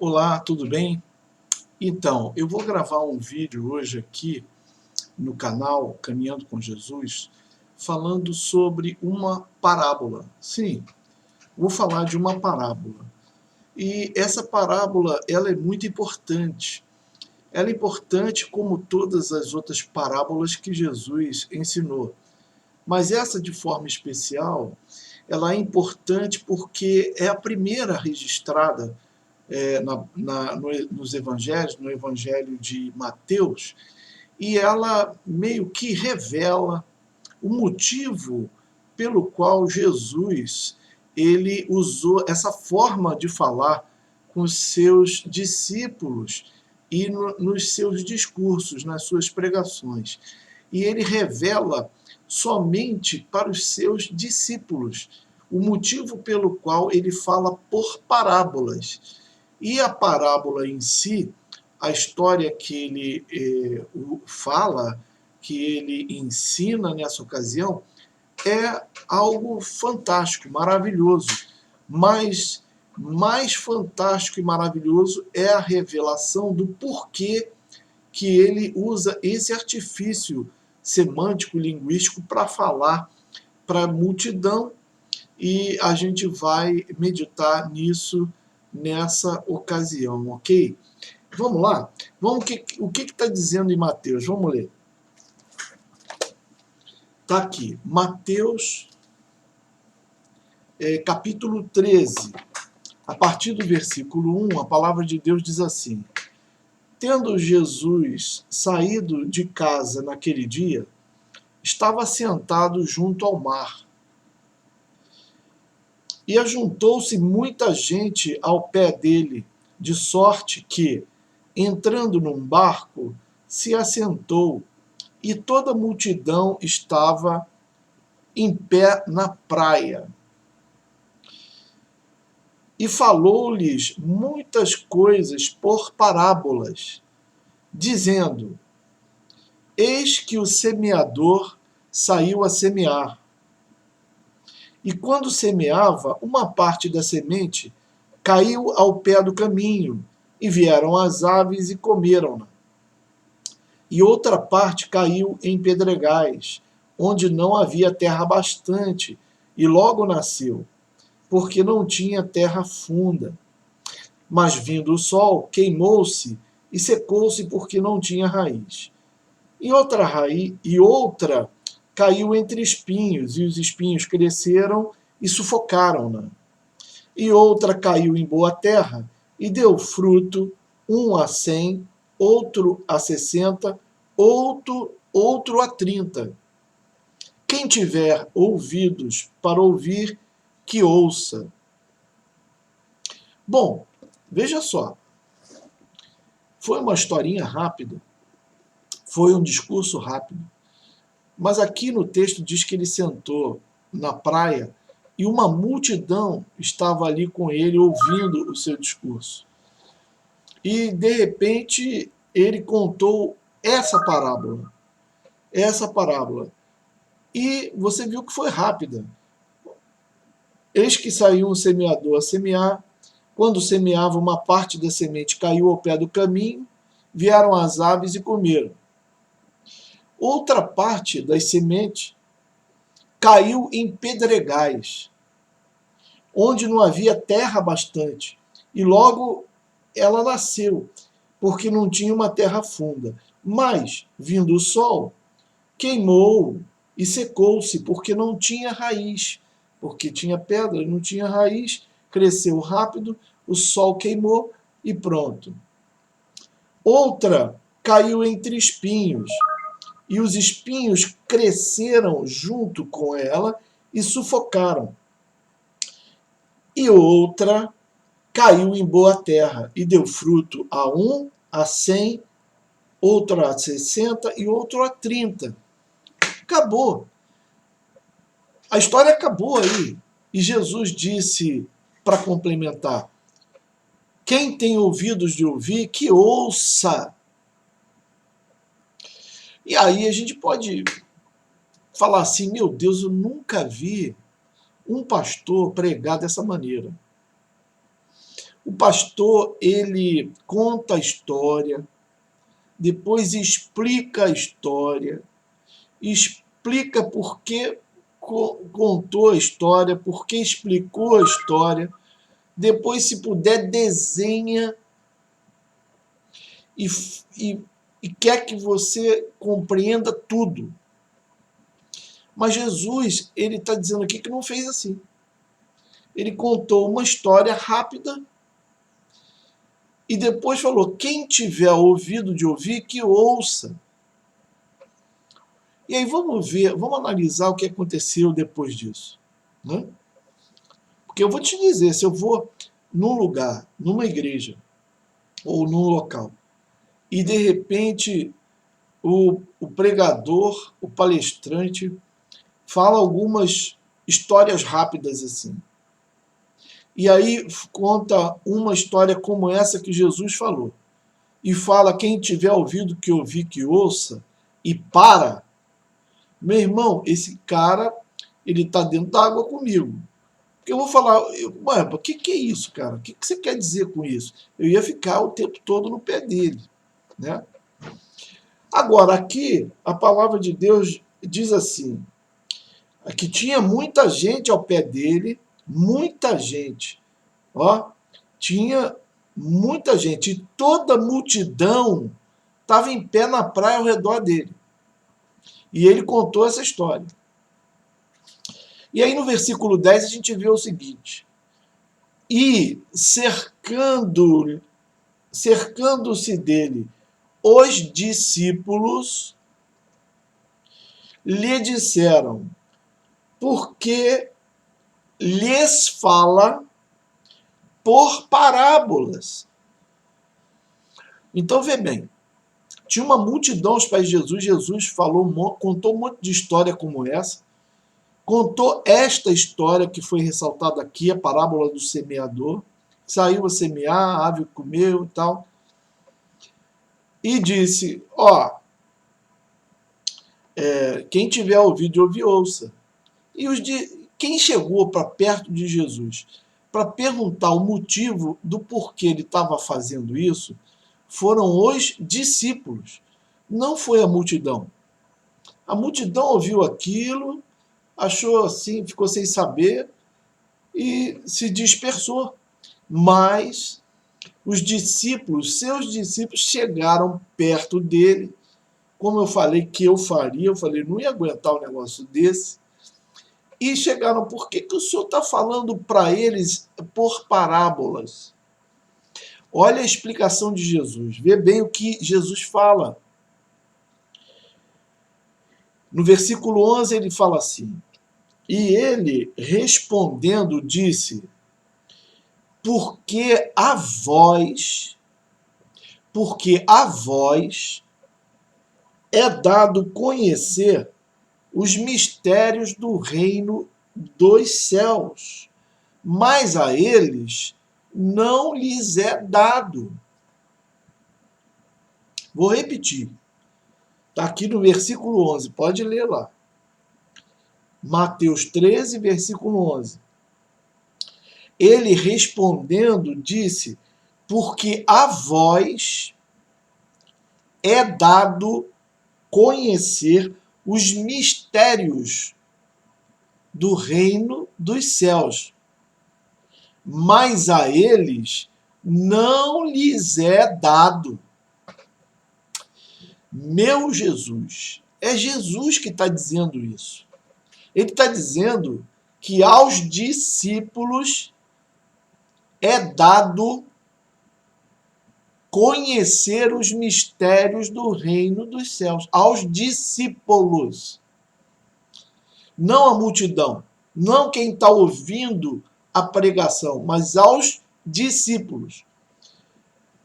Olá, tudo bem? Então, eu vou gravar um vídeo hoje aqui no canal Caminhando com Jesus, falando sobre uma parábola. Sim, vou falar de uma parábola. E essa parábola, ela é muito importante. Ela é importante como todas as outras parábolas que Jesus ensinou. Mas essa, de forma especial, ela é importante porque é a primeira registrada nos evangelhos, no evangelho de Mateus, e ela meio que revela o motivo pelo qual Jesus ele usou essa forma de falar com os seus discípulos e nos seus discursos, nas suas pregações. E ele revela somente para os seus discípulos o motivo pelo qual ele fala por parábolas. E a parábola em si, a história que ele fala, que ele ensina nessa ocasião, é algo fantástico, maravilhoso. Mas mais fantástico e maravilhoso é a revelação do porquê que ele usa esse artifício semântico, linguístico, para falar para a multidão, e a gente vai meditar nisso nessa ocasião, ok? Vamos lá? O que está dizendo em Mateus? Vamos ler. Está aqui, Mateus, capítulo 13. A partir do versículo 1, a palavra de Deus diz assim: Tendo Jesus saído de casa naquele dia, estava sentado junto ao mar. E ajuntou-se muita gente ao pé dele, de sorte que, entrando num barco, se assentou, e toda a multidão estava em pé na praia. E falou-lhes muitas coisas por parábolas, dizendo: Eis que o semeador saiu a semear. E quando semeava, uma parte da semente caiu ao pé do caminho, e vieram as aves e comeram-na. E outra parte caiu em pedregais, onde não havia terra bastante, e logo nasceu, porque não tinha terra funda. Mas vindo o sol, queimou-se e secou-se, porque não tinha raiz. E outra caiu entre espinhos, e os espinhos cresceram e sufocaram-na. E outra caiu em boa terra, e deu fruto, um a 100, outro a 60, outro a 30. Quem tiver ouvidos para ouvir, que ouça. Bom, veja só. Foi uma historinha rápida, foi um discurso rápido, mas aqui no texto diz que ele sentou na praia e uma multidão estava ali com ele ouvindo o seu discurso. E, de repente, ele contou essa parábola. E você viu que foi rápida. Eis que saiu um semeador a semear. Quando semeava, uma parte da semente caiu ao pé do caminho, vieram as aves e comeram. Outra parte das sementes caiu em pedregais, onde não havia terra bastante, e logo ela nasceu, porque não tinha uma terra funda. Mas, vindo o sol, queimou e secou-se, porque não tinha raiz, porque tinha pedra e não tinha raiz, cresceu rápido, o sol queimou e pronto. Outra caiu entre espinhos, e os espinhos cresceram junto com ela e sufocaram. E outra caiu em boa terra e deu fruto a 1, a 100, outro a 60 e outro a 30. Acabou. A história acabou aí. E Jesus disse, para complementar: quem tem ouvidos de ouvir, que ouça. E aí a gente pode falar assim: meu Deus, eu nunca vi um pastor pregar dessa maneira. O pastor, ele conta a história, depois explica a história, explica por que contou a história, por que explicou a história, depois, se puder, desenha e quer que você compreenda tudo. Mas Jesus, ele está dizendo aqui que não fez assim. Ele contou uma história rápida e depois falou: quem tiver ouvido de ouvir, que ouça. E aí vamos ver, vamos analisar o que aconteceu depois disso, né? Porque eu vou te dizer, se eu vou num lugar, numa igreja, ou num local, e de repente o pregador, o palestrante, fala algumas histórias rápidas assim. E aí conta uma história como essa que Jesus falou. E fala: quem tiver ouvido que ouvir, que ouça, e para. Meu irmão, esse cara, ele está dentro da água comigo. Porque eu vou falar: ué, o que é isso, cara? O que você quer dizer com isso? Eu ia ficar o tempo todo no pé dele, né? Agora, aqui, a palavra de Deus diz assim, que tinha muita gente ao pé dele, muita gente, ó, tinha muita gente, e toda a multidão estava em pé na praia ao redor dele. E ele contou essa história. E aí no versículo 10 a gente vê o seguinte: e cercando-se dele os discípulos, lhe disseram: porque lhes fala por parábolas. Então, vê bem, tinha uma multidão aos pés de Jesus, Jesus falou, contou um monte de história como essa, contou esta história que foi ressaltada aqui, a parábola do semeador, saiu a semear, a ave comeu e tal, e disse: ó, quem tiver ouvido, ouvir, ouça. E quem chegou para perto de Jesus para perguntar o motivo do porquê ele estava fazendo isso foram os discípulos, não foi a multidão. A multidão ouviu aquilo, achou assim, ficou sem saber e se dispersou. Mas os discípulos, seus discípulos, chegaram perto dele, como eu falei que eu faria, eu falei, não ia aguentar um negócio desse, e chegaram: por que o senhor está falando para eles por parábolas? Olha a explicação de Jesus, vê bem o que Jesus fala. No versículo 11 ele fala assim: e ele respondendo disse: porque a vós é dado conhecer os mistérios do reino dos céus, mas a eles não lhes é dado. Vou repetir. Está aqui no versículo 11, pode ler lá. Mateus 13, versículo 11. Ele respondendo disse: porque a vós é dado conhecer os mistérios do reino dos céus, mas a eles não lhes é dado. Meu Jesus, é Jesus que está dizendo isso. Ele está dizendo que aos discípulos é dado conhecer os mistérios do reino dos céus. Aos discípulos. Não a multidão. Não quem está ouvindo a pregação, mas aos discípulos.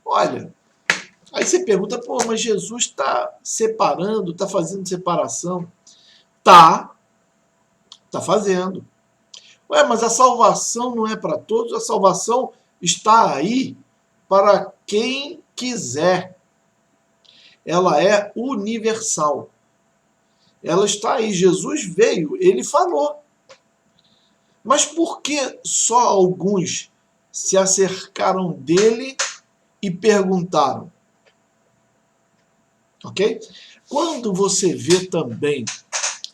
Olha, aí você pergunta: pô, mas Jesus está separando, está fazendo separação? Tá fazendo. Ué, mas a salvação não é para todos, a salvação está aí para quem quiser. Ela é universal. Ela está aí. Jesus veio, ele falou. Mas por que só alguns se acercaram dele e perguntaram. Ok? Quando você vê também,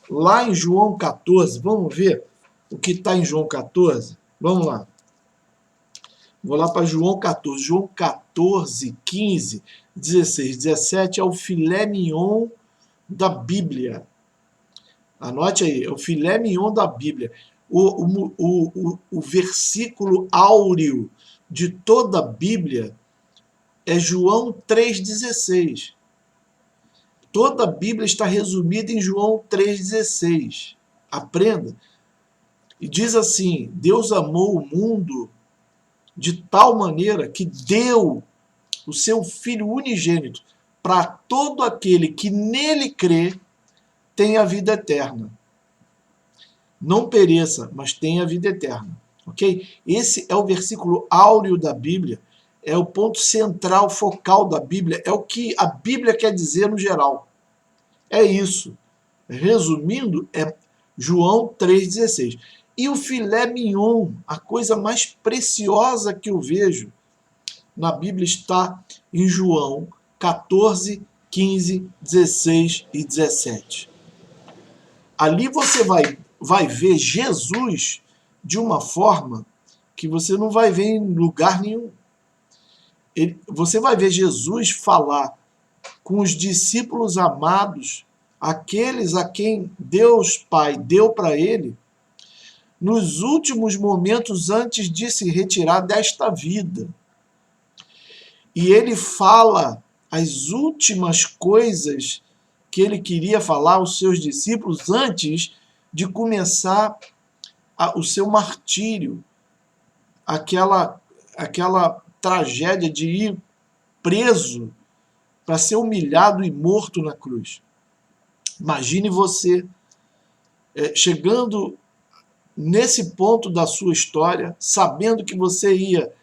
lá em João 14, vamos ver o que está em João 14? Vamos lá. Vou lá para João 14. João 14, 15, 16, 17 é o filé mignon da Bíblia. Anote aí, é o filé mignon da Bíblia. O versículo áureo de toda a Bíblia é João 3,16. Toda a Bíblia está resumida em João 3,16. Aprenda. E diz assim: Deus amou o mundo de tal maneira que deu o seu Filho unigênito para todo aquele que nele crê tenha a vida eterna. Não pereça, mas tenha a vida eterna. Ok? Esse é o versículo áureo da Bíblia, é o ponto central, focal da Bíblia, é o que a Bíblia quer dizer no geral. É isso. Resumindo, é João 3,16. E o filé mignon, a coisa mais preciosa que eu vejo na Bíblia, está em João 14, 15, 16 e 17. Ali você vai ver Jesus de uma forma que você não vai ver em lugar nenhum. Você vai ver Jesus falar com os discípulos amados, aqueles a quem Deus Pai deu para ele, nos últimos momentos antes de se retirar desta vida. E ele fala as últimas coisas que ele queria falar aos seus discípulos antes de começar o seu martírio, aquela tragédia de ir preso para ser humilhado e morto na cruz. Imagine você chegando nesse ponto da sua história, sabendo que você ia,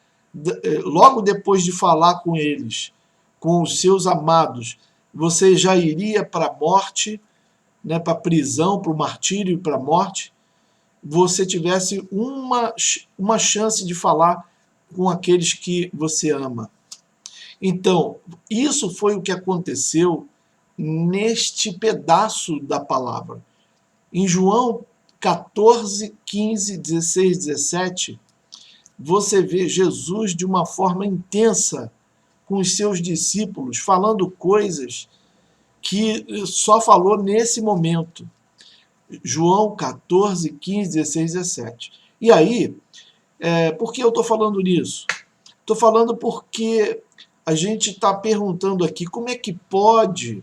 logo depois de falar com eles, com os seus amados, você já iria para a morte, né, para a prisão, para o martírio e para a morte, você tivesse uma chance de falar com aqueles que você ama. Então, isso foi o que aconteceu neste pedaço da palavra. Em João 14, 15, 16, 17, você vê Jesus de uma forma intensa com os seus discípulos, falando coisas que só falou nesse momento. João 14, 15, 16, 17. E aí, por que eu estou falando nisso? Estou falando porque a gente está perguntando aqui como é que pode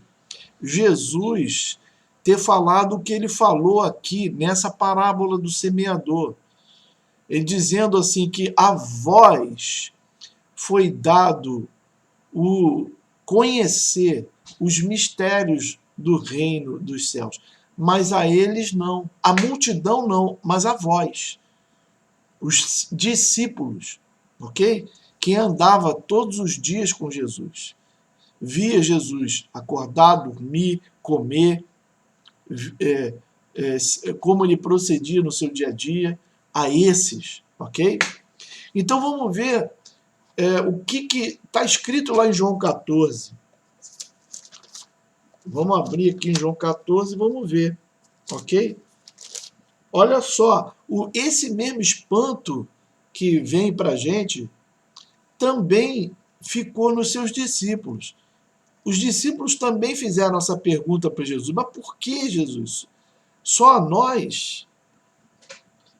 Jesus ter falado o que ele falou aqui nessa parábola do semeador. Ele dizendo assim que a vós foi dado o conhecer os mistérios do reino dos céus, mas a eles não. A multidão não, mas a vós, os discípulos, ok? Quem andava todos os dias com Jesus, via Jesus acordar, dormir, comer, como ele procedia no seu dia a dia, a esses, ok? Então vamos ver o que está escrito lá em João 14. Vamos abrir aqui em João 14 e vamos ver, ok? Olha só, esse mesmo espanto que vem para a gente também ficou nos seus discípulos. Os discípulos também fizeram essa pergunta para Jesus. Mas por que, Jesus? Só a nós?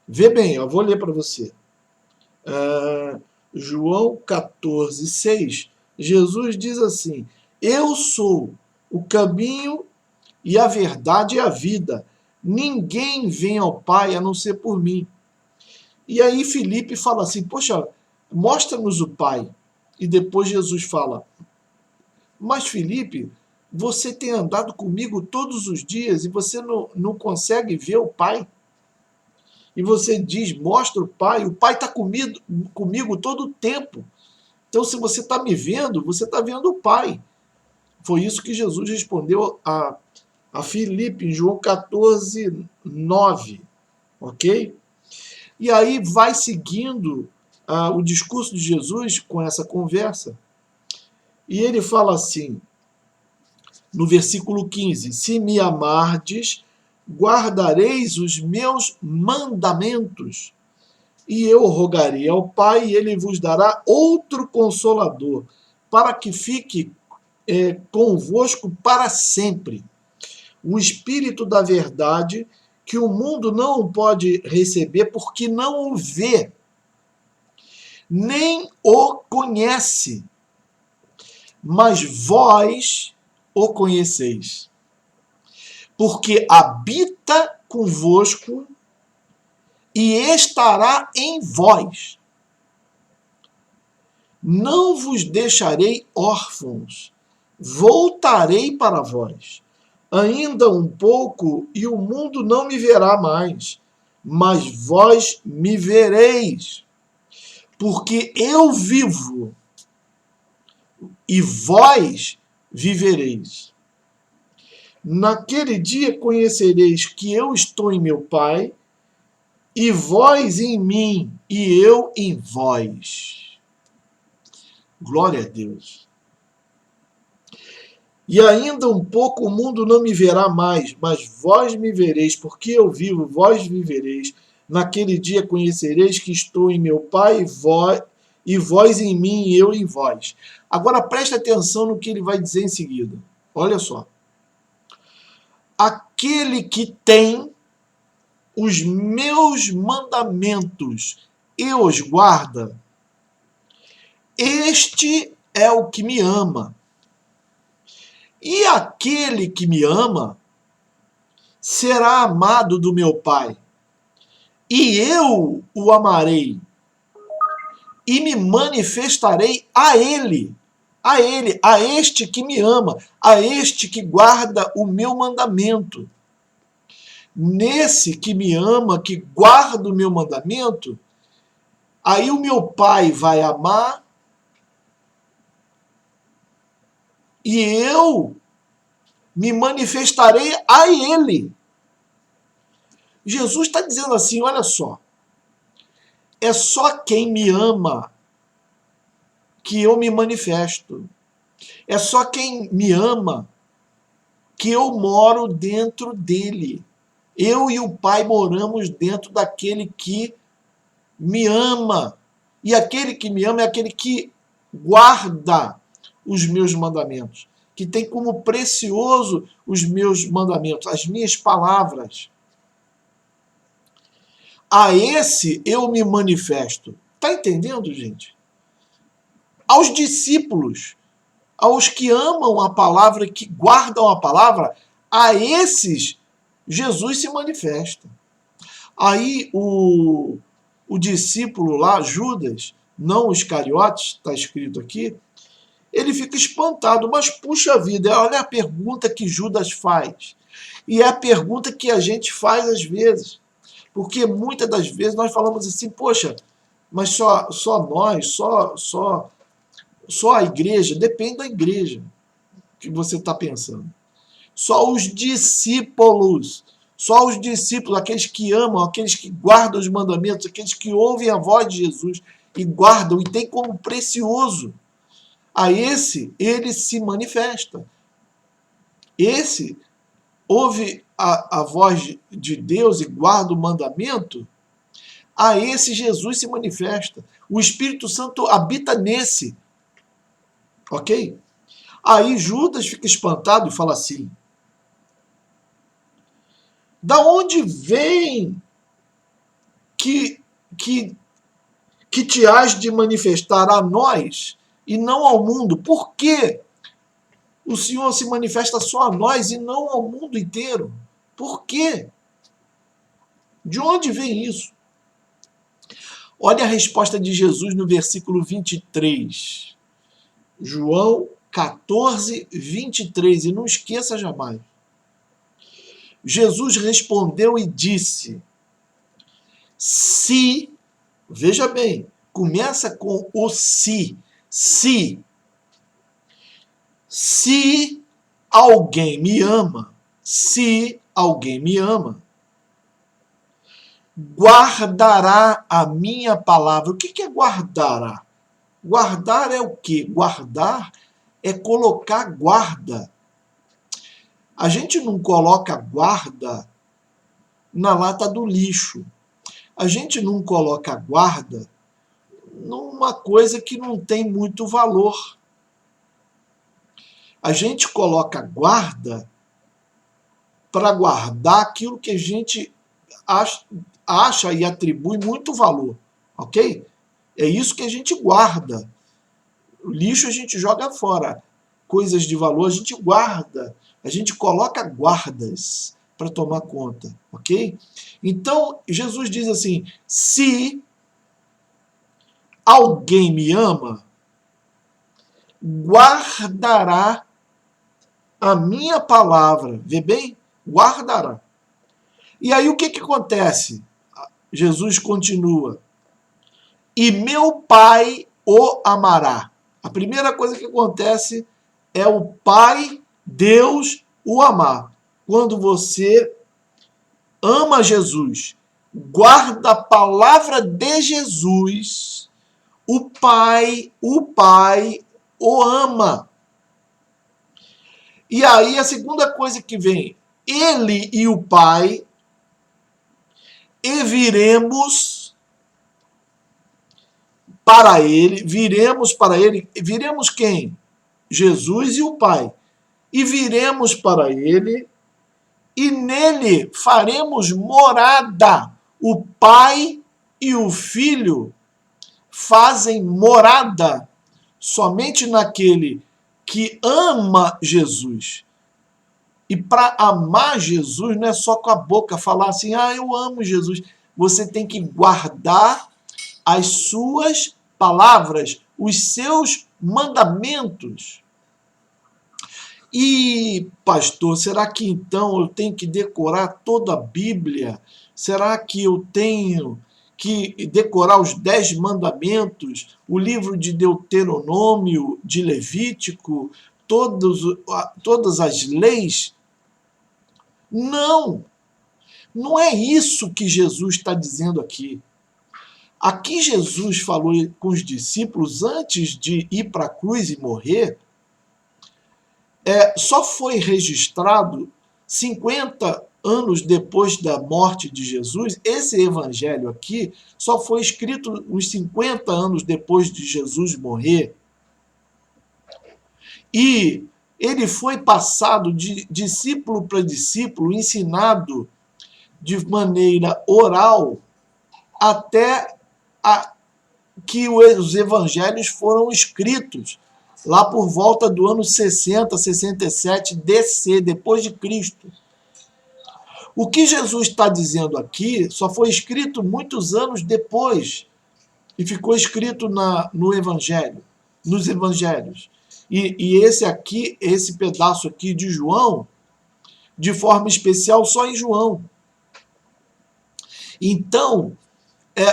Vê bem, eu vou ler para você. João 14, 6. Jesus diz assim: eu sou o caminho e a verdade e a vida. Ninguém vem ao Pai a não ser por mim. E aí Filipe fala assim: poxa, mostra-nos o Pai. E depois Jesus fala: mas Filipe, você tem andado comigo todos os dias e você não consegue ver o Pai? E você diz: mostra o Pai está comigo todo o tempo. Então, se você está me vendo, você está vendo o Pai. Foi isso que Jesus respondeu a Filipe em João 14, 9. Ok? E aí vai seguindo o discurso de Jesus com essa conversa, e ele fala assim, no versículo 15: se me amardes, guardareis os meus mandamentos, e eu rogarei ao Pai, e ele vos dará outro consolador, para que fique convosco para sempre. O Espírito da verdade, que o mundo não pode receber, porque não o vê, nem o conhece, mas vós o conheceis, porque habita convosco e estará em vós. Não vos deixarei órfãos, voltarei para vós. Ainda um pouco e o mundo não me verá mais, mas vós me vereis, porque eu vivo e vós vivereis. Naquele dia conhecereis que eu estou em meu Pai, e vós em mim, e eu em vós. Glória a Deus. E ainda um pouco o mundo não me verá mais, mas vós me vereis, porque eu vivo, vós vivereis. Naquele dia conhecereis que estou em meu Pai, e vós em mim, e eu em vós. Agora preste atenção no que ele vai dizer em seguida. Olha só. Aquele que tem os meus mandamentos e os guarda, este é o que me ama. E aquele que me ama será amado do meu Pai, e eu o amarei, e me manifestarei a ele, a este que me ama, a este que guarda o meu mandamento. Nesse que me ama, que guarda o meu mandamento, aí o meu Pai vai amar, e eu me manifestarei a ele. Jesus está dizendo assim, olha só, é só quem me ama que eu me manifesto. É só quem me ama que eu moro dentro dele. Eu e o Pai moramos dentro daquele que me ama. E aquele que me ama é aquele que guarda os meus mandamentos, que tem como precioso os meus mandamentos, as minhas palavras. A esse eu me manifesto. Está entendendo, gente? Aos discípulos, aos que amam a palavra, que guardam a palavra, a esses Jesus se manifesta. Aí o discípulo lá, Judas, não os Iscariotes, está escrito aqui, ele fica espantado, mas puxa vida, olha a pergunta que Judas faz. E é a pergunta que a gente faz às vezes. Porque muitas das vezes nós falamos assim, poxa, mas só nós, só a igreja, depende da igreja que você está pensando. Só os discípulos, aqueles que amam, aqueles que guardam os mandamentos, aqueles que ouvem a voz de Jesus e guardam e têm como precioso. A esse, ele se manifesta. Esse ouve a voz de Deus e guarda o mandamento, a esse Jesus se manifesta. O Espírito Santo habita nesse. Ok? Aí Judas fica espantado e fala assim, da onde vem que te has de manifestar a nós e não ao mundo? Por que o Senhor se manifesta só a nós e não ao mundo inteiro? Por quê? De onde vem isso? Olha a resposta de Jesus no versículo 23. João 14, 23. E não esqueça jamais. Jesus respondeu e disse, se, veja bem, começa com o se alguém me ama, guardará a minha palavra. O que é guardará? Guardar é o quê? Guardar é colocar guarda. A gente não coloca guarda na lata do lixo. A gente não coloca guarda numa coisa que não tem muito valor. A gente coloca guarda para guardar aquilo que a gente acha e atribui muito valor, ok? É isso que a gente guarda. O lixo a gente joga fora. Coisas de valor a gente guarda. A gente coloca guardas para tomar conta, ok? Então, Jesus diz assim, se alguém me ama, guardará a minha palavra. Vê bem? Guardará. E aí o que acontece? Jesus continua. E meu Pai o amará. A primeira coisa que acontece é o Pai, Deus, o amar. Quando você ama Jesus, guarda a palavra de Jesus, o Pai o ama. E aí a segunda coisa que vem, ele e o Pai, e viremos para ele, viremos quem? Jesus e o Pai. E viremos para ele, e nele faremos morada. O Pai e o Filho fazem morada somente naquele que ama Jesus. E para amar Jesus não é só com a boca falar assim, eu amo Jesus. Você tem que guardar as suas palavras, os seus mandamentos. E, pastor, será que então eu tenho que decorar toda a Bíblia? Será que eu tenho que decorar os 10 mandamentos, o livro de Deuteronômio, de Levítico, todas as leis? Não! Não é isso que Jesus está dizendo aqui. Aqui Jesus falou com os discípulos antes de ir para a cruz e morrer, só foi registrado 50 anos depois da morte de Jesus. Esse evangelho aqui só foi escrito uns 50 anos depois de Jesus morrer. E ele foi passado de discípulo para discípulo, ensinado de maneira oral, até que os evangelhos foram escritos, lá por volta do ano 60, 67 DC, depois de Cristo. O que Jesus está dizendo aqui só foi escrito muitos anos depois e ficou escrito no Evangelho, nos Evangelhos. E esse pedaço aqui de João, de forma especial, só em João. Então,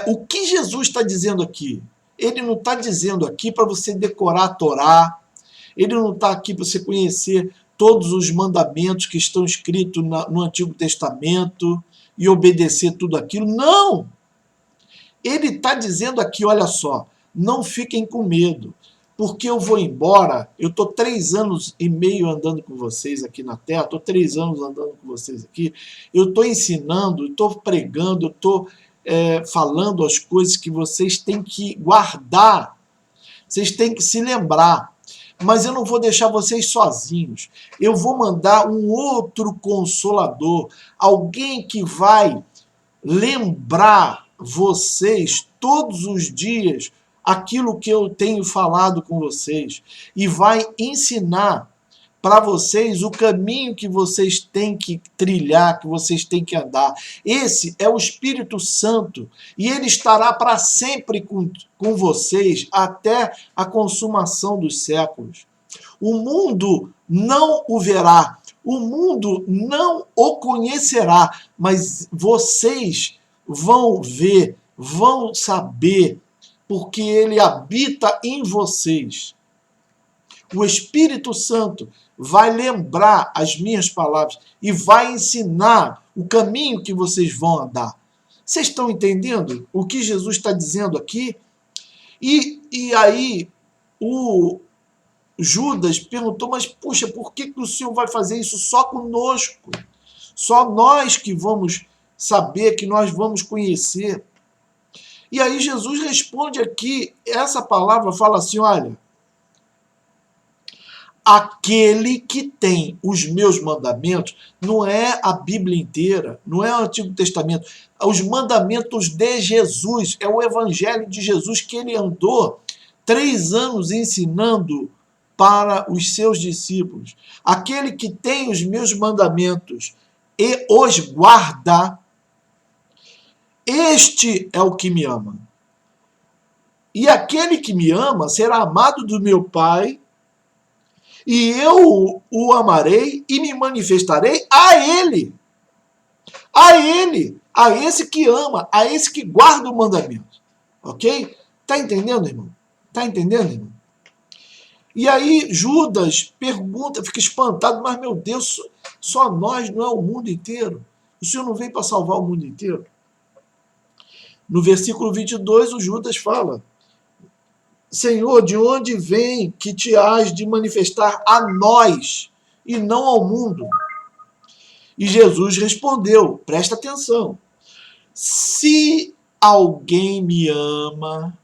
o que Jesus está dizendo aqui? Ele não está dizendo aqui para você decorar a Torá, ele não está aqui para você conhecer todos os mandamentos que estão escritos no Antigo Testamento e obedecer tudo aquilo. Não! Ele está dizendo aqui, olha só, não fiquem com medo, porque eu vou embora, eu estou 3 anos e meio andando com vocês aqui na Terra, estou 3 anos andando com vocês aqui, eu estou ensinando, eu estou pregando, eu estou falando as coisas que vocês têm que guardar, vocês têm que se lembrar. Mas eu não vou deixar vocês sozinhos. Eu vou mandar um outro consolador, alguém que vai lembrar vocês todos os dias aquilo que eu tenho falado com vocês e vai ensinar para vocês o caminho que vocês têm que trilhar, que vocês têm que andar. Esse é o Espírito Santo e ele estará para sempre com vocês até a consumação dos séculos. O mundo não o verá, o mundo não o conhecerá, mas vocês vão ver, vão saber, porque ele habita em vocês. O Espírito Santo vai lembrar as minhas palavras e vai ensinar o caminho que vocês vão andar. Vocês estão entendendo o que Jesus está dizendo aqui? E aí o Judas perguntou, mas puxa, por que o Senhor vai fazer isso só conosco? Só nós que vamos saber, que nós vamos conhecer. E aí Jesus responde aqui, essa palavra fala assim, olha, aquele que tem os meus mandamentos, não é a Bíblia inteira, não é o Antigo Testamento, os mandamentos de Jesus, é o Evangelho de Jesus que ele andou 3 anos ensinando para os seus discípulos. Aquele que tem os meus mandamentos e os guarda, este é o que me ama. E aquele que me ama será amado do meu Pai, e eu o amarei e me manifestarei a ele. A ele, a esse que ama, a esse que guarda o mandamento. Ok? Tá entendendo, irmão? Tá entendendo, irmão? E aí Judas pergunta, fica espantado, mas meu Deus, só nós, não é o mundo inteiro? O Senhor não veio para salvar o mundo inteiro? No versículo 22, o Judas fala, Senhor, de onde vem que te hás de manifestar a nós e não ao mundo? E Jesus respondeu, presta atenção, se alguém me ama,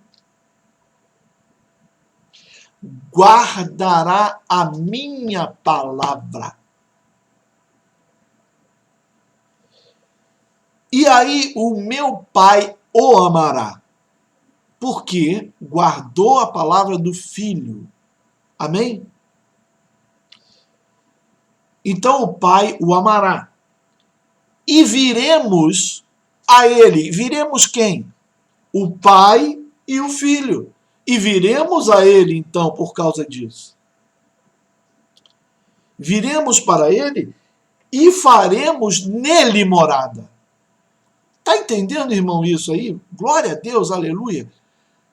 guardará a minha palavra. E aí o meu Pai o amará, porque guardou a palavra do Filho. Amém? Então o Pai o amará. E viremos a ele. Viremos quem? O Pai e o Filho. E viremos a ele, então, por causa disso. Viremos para ele e faremos nele morada. Está entendendo, irmão, isso aí? Glória a Deus, aleluia.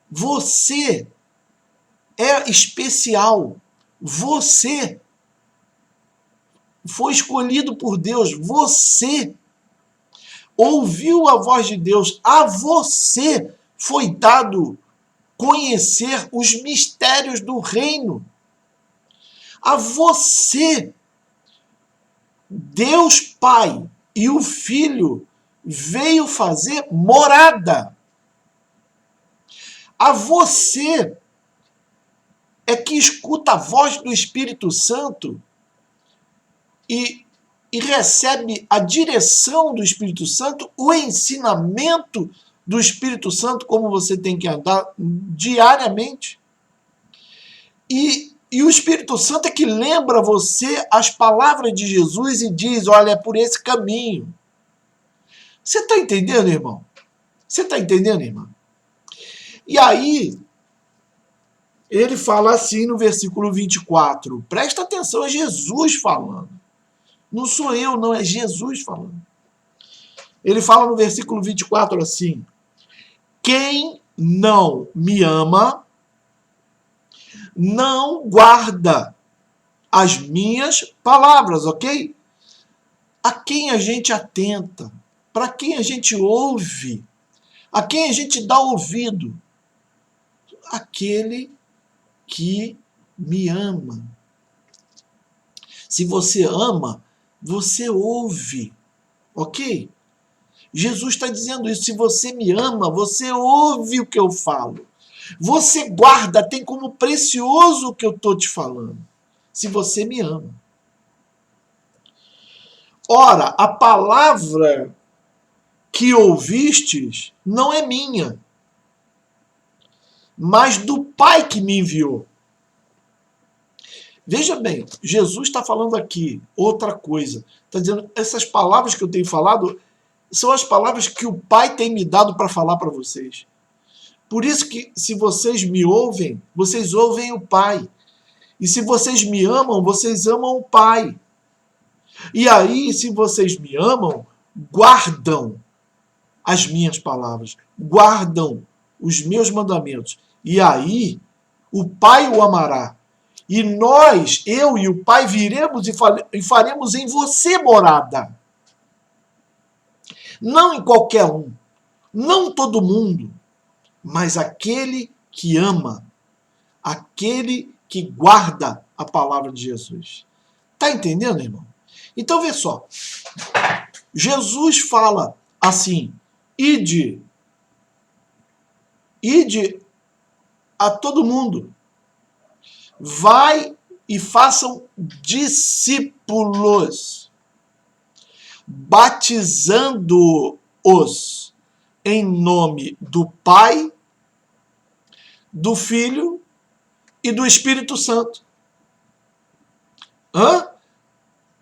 Você é especial. Você foi escolhido por Deus. Você ouviu a voz de Deus. A você foi dado conhecer os mistérios do reino. A você, Deus Pai e o Filho veio fazer morada. A você é que escuta a voz do Espírito Santo e recebe a direção do Espírito Santo, o ensinamento do Espírito Santo, como você tem que andar diariamente. E o Espírito Santo é que lembra você as palavras de Jesus e diz, olha, é por esse caminho. Você está entendendo, irmão? Você está entendendo, irmão? E aí, ele fala assim no versículo 24, presta atenção, é Jesus falando. Não sou eu, não, é Jesus falando. Ele fala no versículo 24 assim, quem não me ama, não guarda as minhas palavras, ok? A quem a gente atenta, para quem a gente ouve, a quem a gente dá ouvido? Aquele que me ama. Se você ama, você ouve, ok? Jesus está dizendo isso, se você me ama, você ouve o que eu falo. Você guarda, tem como precioso o que eu estou te falando, se você me ama. Ora, a palavra que ouvistes não é minha, mas do Pai que me enviou. Veja bem, Jesus está falando aqui outra coisa. Está dizendo, essas palavras que eu tenho falado são as palavras que o Pai tem me dado para falar para vocês. Por isso que, se vocês me ouvem, vocês ouvem o Pai. E se vocês me amam, vocês amam o Pai. E aí, se vocês me amam, guardam as minhas palavras, guardam os meus mandamentos. E aí, o Pai o amará. E nós, eu e o Pai, viremos e faremos em você morada. Não em qualquer um. Não todo mundo, mas aquele que ama, aquele que guarda a palavra de Jesus. Tá entendendo, irmão? Então, vê só. Jesus fala assim: ide a todo mundo. Vai e façam discípulos, batizando-os em nome do Pai, do Filho e do Espírito Santo.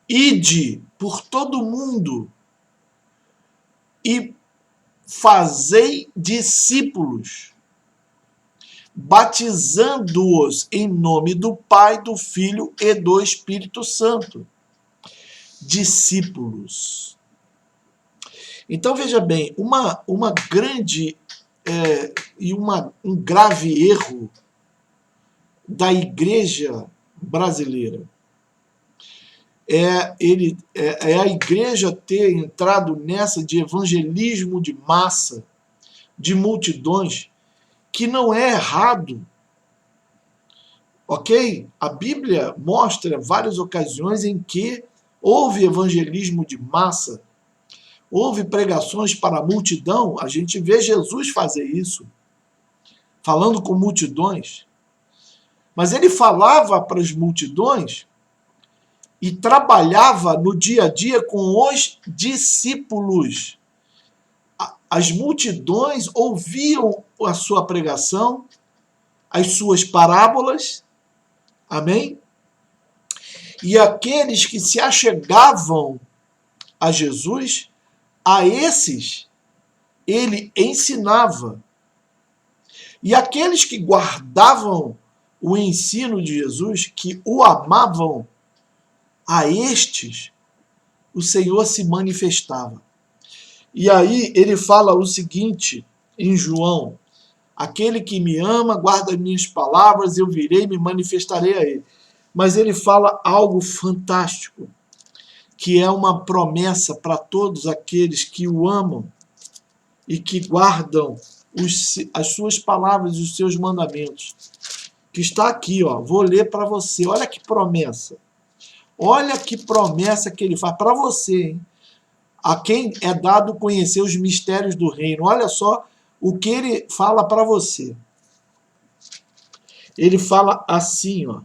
Ide por todo mundo e fazei discípulos, batizando-os em nome do Pai, do Filho e do Espírito Santo. Discípulos. Então, veja bem, uma grande e um grave erro da igreja brasileira é a igreja ter entrado nessa de evangelismo de massa, de multidões, que não é errado, ok? A Bíblia mostra várias ocasiões em que houve evangelismo de massa, houve pregações para a multidão. A gente vê Jesus fazer isso, falando com multidões. Mas ele falava para as multidões e trabalhava no dia a dia com os discípulos. As multidões ouviam a sua pregação, as suas parábolas, amém? E aqueles que se achegavam a Jesus, a esses ele ensinava. E aqueles que guardavam o ensino de Jesus, que o amavam, a estes o Senhor se manifestava. E aí ele fala o seguinte em João: aquele que me ama, guarda as minhas palavras, eu virei e me manifestarei a ele. Mas ele fala algo fantástico, que é uma promessa para todos aqueles que o amam e que guardam as suas palavras e os seus mandamentos. Que está aqui, ó. Vou ler para você. Olha que promessa. Olha que promessa que ele faz para você, hein? A quem é dado conhecer os mistérios do reino. Olha só o que ele fala para você. Ele fala assim, ó.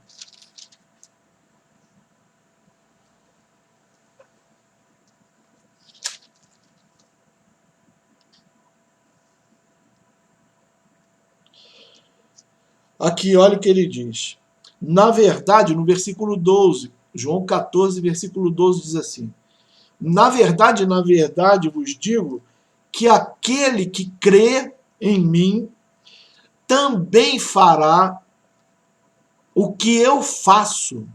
Aqui, olha o que ele diz. Na verdade, no versículo 12, João 14, versículo 12 diz assim: na verdade, vos digo que aquele que crê em mim também fará o que eu faço.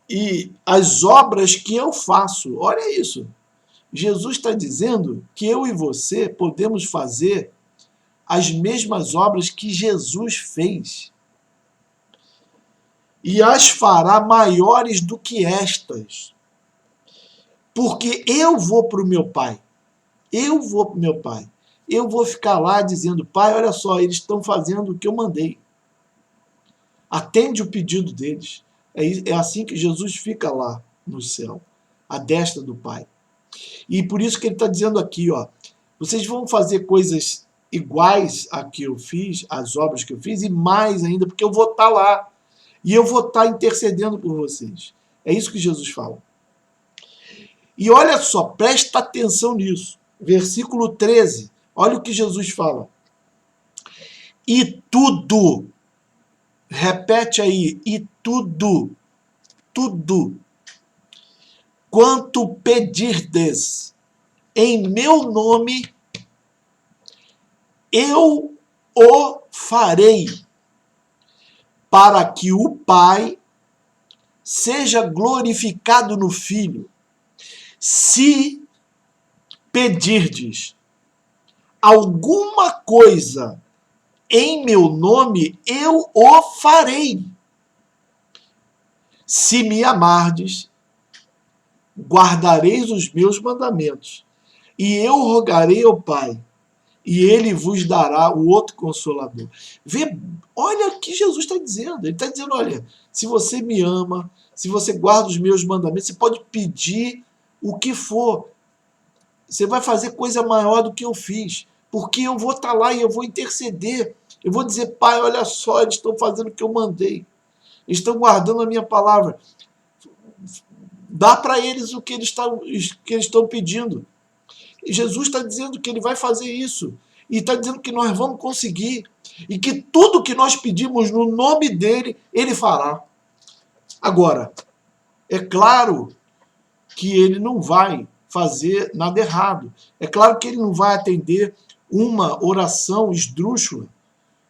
E as obras que eu faço. Olha isso. Jesus está dizendo que eu e você podemos fazer as mesmas obras que Jesus fez. E as fará maiores do que estas. Porque eu vou para o meu Pai. Eu vou para o meu Pai. Eu vou ficar lá dizendo: Pai, olha só, eles estão fazendo o que eu mandei. Atende o pedido deles. É assim que Jesus fica lá no céu, à destra do Pai. E por isso que ele está dizendo aqui, ó, vocês vão fazer coisas iguais a que eu fiz, as obras que eu fiz, e mais ainda, porque eu vou estar lá. E eu vou estar intercedendo por vocês. É isso que Jesus fala. E olha só, presta atenção nisso. Versículo 13. Olha o que Jesus fala. E tudo, repete aí, e tudo, quanto pedirdes em meu nome, eu o farei, para que o Pai seja glorificado no Filho. Se pedirdes alguma coisa em meu nome, eu o farei. Se me amardes, guardareis os meus mandamentos, e eu rogarei ao Pai, e ele vos dará o outro Consolador. Vê, olha o que Jesus está dizendo. Ele está dizendo, olha, se você me ama, se você guarda os meus mandamentos, você pode pedir o que for. Você vai fazer coisa maior do que eu fiz, porque eu vou estar lá e eu vou interceder. Eu vou dizer, Pai, olha só, eles estão fazendo o que eu mandei. Eles estão guardando a minha palavra. Dá para eles o que eles estão pedindo. E Jesus está dizendo que ele vai fazer isso. E está dizendo que nós vamos conseguir. E que tudo que nós pedimos no nome dele, ele fará. Agora, é claro que ele não vai fazer nada errado. É claro que ele não vai atender uma oração esdrúxula.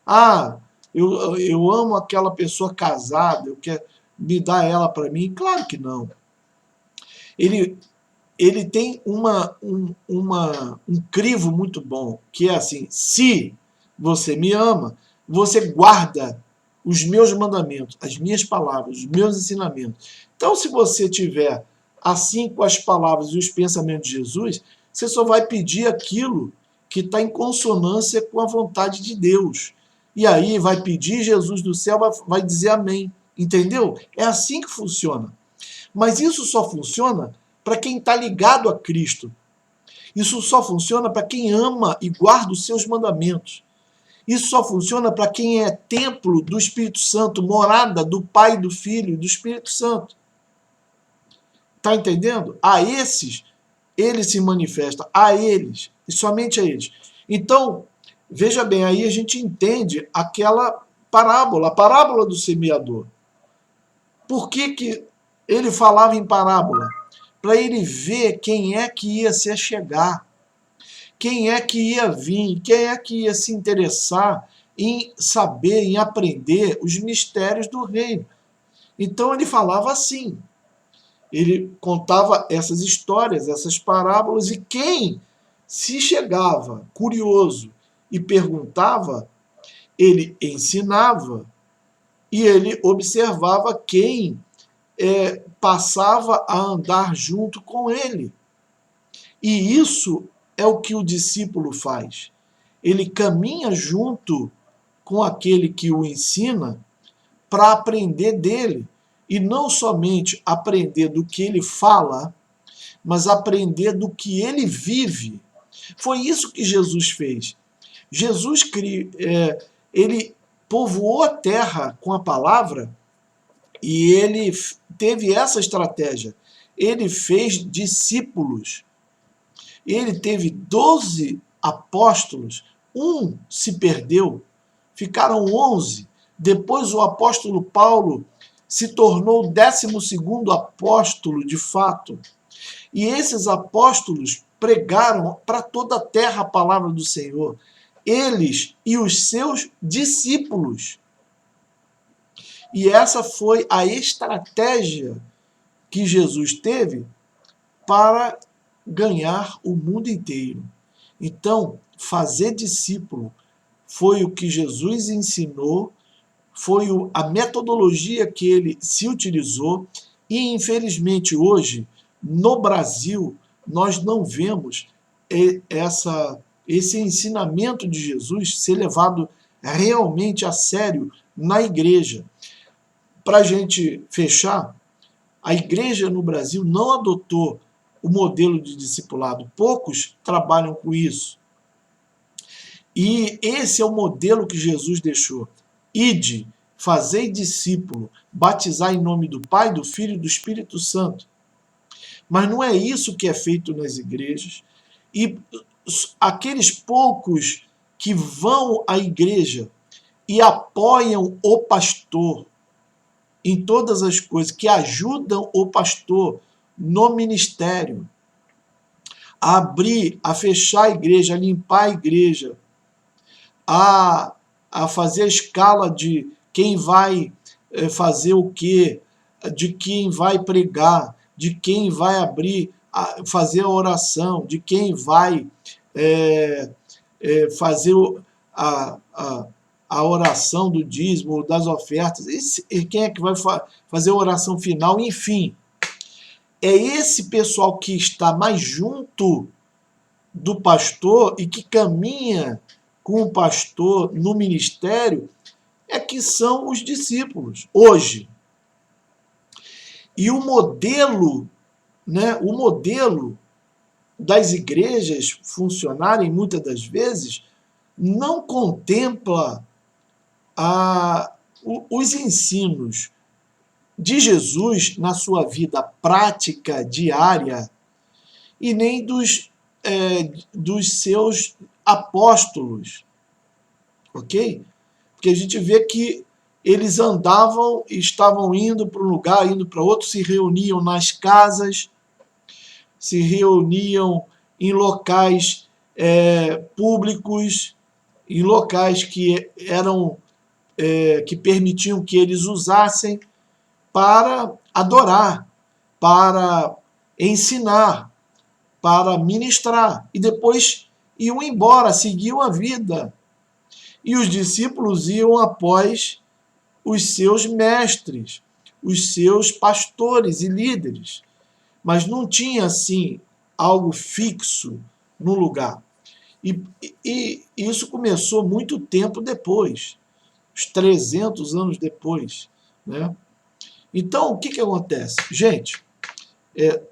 Ah, eu amo aquela pessoa casada, eu quero me dar ela para mim. Claro que não. Ele tem um crivo muito bom, que é assim, se você me ama, você guarda os meus mandamentos, as minhas palavras, os meus ensinamentos. Então, se você tiver assim com as palavras e os pensamentos de Jesus, você só vai pedir aquilo que está em consonância com a vontade de Deus. E aí vai pedir, Jesus do céu vai dizer amém. Entendeu? É assim que funciona. Mas isso só funciona para quem está ligado a Cristo. Isso só funciona para quem ama e guarda os seus mandamentos. Isso só funciona para quem é templo do Espírito Santo, morada do Pai, do Filho e do Espírito Santo. Está entendendo? A esses, ele se manifesta. A eles, e somente a eles. Então, veja bem, aí a gente entende aquela parábola, a parábola do semeador. Por que ele falava em parábola? Para ele ver quem é que ia se achegar, quem é que ia vir, quem é que ia se interessar em saber, em aprender os mistérios do reino. Então ele falava assim, ele contava essas histórias, essas parábolas, e quem se chegava curioso e perguntava, ele ensinava e ele observava quem passava a andar junto com ele. E isso é o que o discípulo faz. Ele caminha junto com aquele que o ensina para aprender dele. E não somente aprender do que ele fala, mas aprender do que ele vive. Foi isso que Jesus fez. Jesus ele povoou a terra com a palavra e ele teve essa estratégia. Ele fez discípulos. Ele teve 12 apóstolos. Um se perdeu. Ficaram 11. Depois o apóstolo Paulo se tornou o 12º apóstolo de fato. E esses apóstolos pregaram para toda a terra a palavra do Senhor. Eles e os seus discípulos. E essa foi a estratégia que Jesus teve para ganhar o mundo inteiro. Então, fazer discípulo foi o que Jesus ensinou, foi a metodologia que ele se utilizou, e infelizmente hoje, no Brasil, nós não vemos esse ensinamento de Jesus ser levado realmente a sério na igreja. Para a gente fechar, a igreja no Brasil não adotou o modelo de discipulado. Poucos trabalham com isso. E esse é o modelo que Jesus deixou. Ide, fazei discípulo, batizar em nome do Pai, do Filho e do Espírito Santo. Mas não é isso que é feito nas igrejas. E aqueles poucos que vão à igreja e apoiam o pastor em todas as coisas, que ajudam o pastor no ministério, a abrir, a fechar a igreja, a limpar a igreja, a fazer a escala de quem vai fazer o quê, de quem vai pregar, de quem vai abrir, fazer a oração, de quem vai fazer a oração do dízimo, das ofertas, e quem é que vai fazer a oração final, enfim. é esse pessoal que está mais junto do pastor e que caminha com o pastor no ministério, é que são os discípulos, hoje. E o modelo, né, o modelo das igrejas funcionarem muitas das vezes não contempla os ensinos de Jesus na sua vida prática diária e nem dos seus apóstolos, ok? Porque a gente vê que eles andavam e estavam indo para um lugar, indo para outro, se reuniam nas casas, se reuniam em locais públicos, em locais que eram que permitiam que eles usassem para adorar, para ensinar, para ministrar. E depois iam embora, seguiam a vida. E os discípulos iam após os seus mestres, os seus pastores e líderes. Mas não tinha, assim, algo fixo no lugar. E isso começou muito tempo depois, uns 300 anos depois, né? Então, o que acontece? Gente,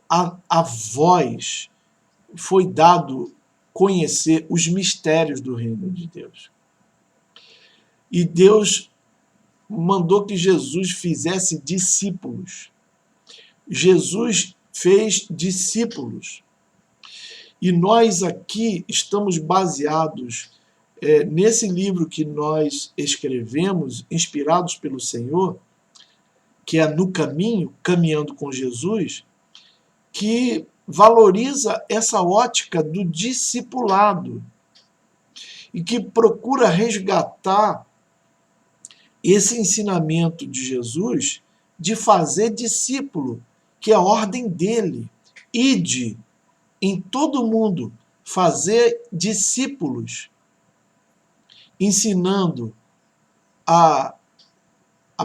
a voz foi dado conhecer os mistérios do reino de Deus. E Deus mandou que Jesus fizesse discípulos. Jesus fez discípulos. E nós aqui estamos baseados nesse livro que nós escrevemos, inspirados pelo Senhor, que é No Caminho, Caminhando com Jesus, que valoriza essa ótica do discipulado e que procura resgatar esse ensinamento de Jesus de fazer discípulo, que é a ordem dele. Ide em todo mundo, fazer discípulos, ensinando a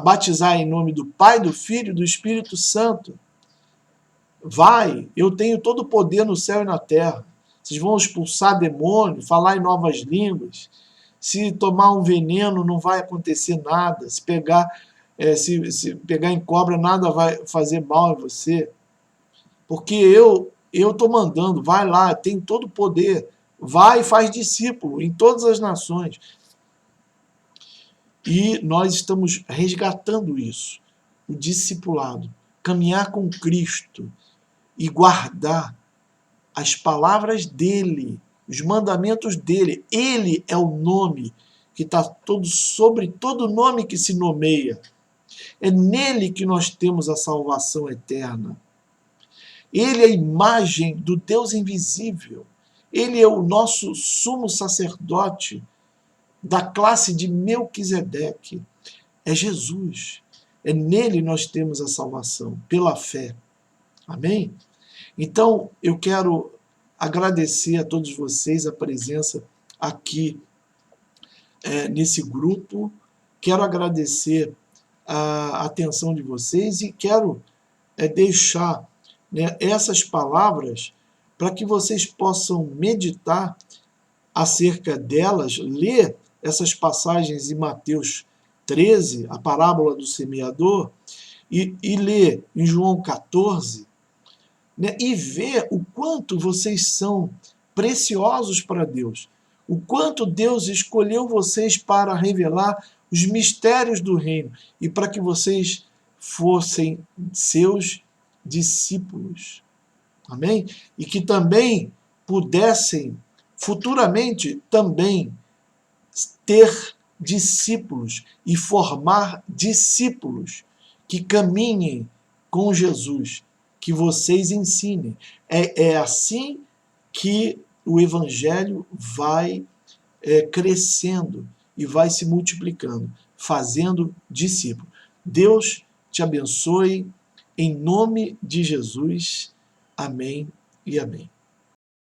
batizar em nome do Pai, do Filho e do Espírito Santo. Vai, eu tenho todo o poder no céu e na terra. Vocês vão expulsar demônio, falar em novas línguas. Se tomar um veneno, não vai acontecer nada. Se pegar em cobra, nada vai fazer mal a você. Porque eu estou mandando, vai lá, tem todo o poder. Vai e faz discípulo em todas as nações. E nós estamos resgatando isso, o discipulado. Caminhar com Cristo e guardar as palavras dele, os mandamentos dele. Ele é o nome que está sobre todo nome que se nomeia. É nele que nós temos a salvação eterna. Ele é a imagem do Deus invisível. Ele é o nosso sumo sacerdote da classe de Melquisedeque. É Jesus. É nele nós temos a salvação, pela fé. Amém? Então, eu quero agradecer a todos vocês a presença aqui nesse grupo. Quero agradecer a atenção de vocês e quero deixar essas palavras para que vocês possam meditar acerca delas, ler essas passagens em Mateus 13, a parábola do semeador, e ler em João 14, e ver o quanto vocês são preciosos para Deus, o quanto Deus escolheu vocês para revelar os mistérios do reino e para que vocês fossem seus discípulos. Amém? E que também pudessem futuramente também ter discípulos e formar discípulos que caminhem com Jesus, que vocês ensinem. É assim que o Evangelho vai crescendo e vai se multiplicando, fazendo discípulo. Deus te abençoe, em nome de Jesus. Amém e amém.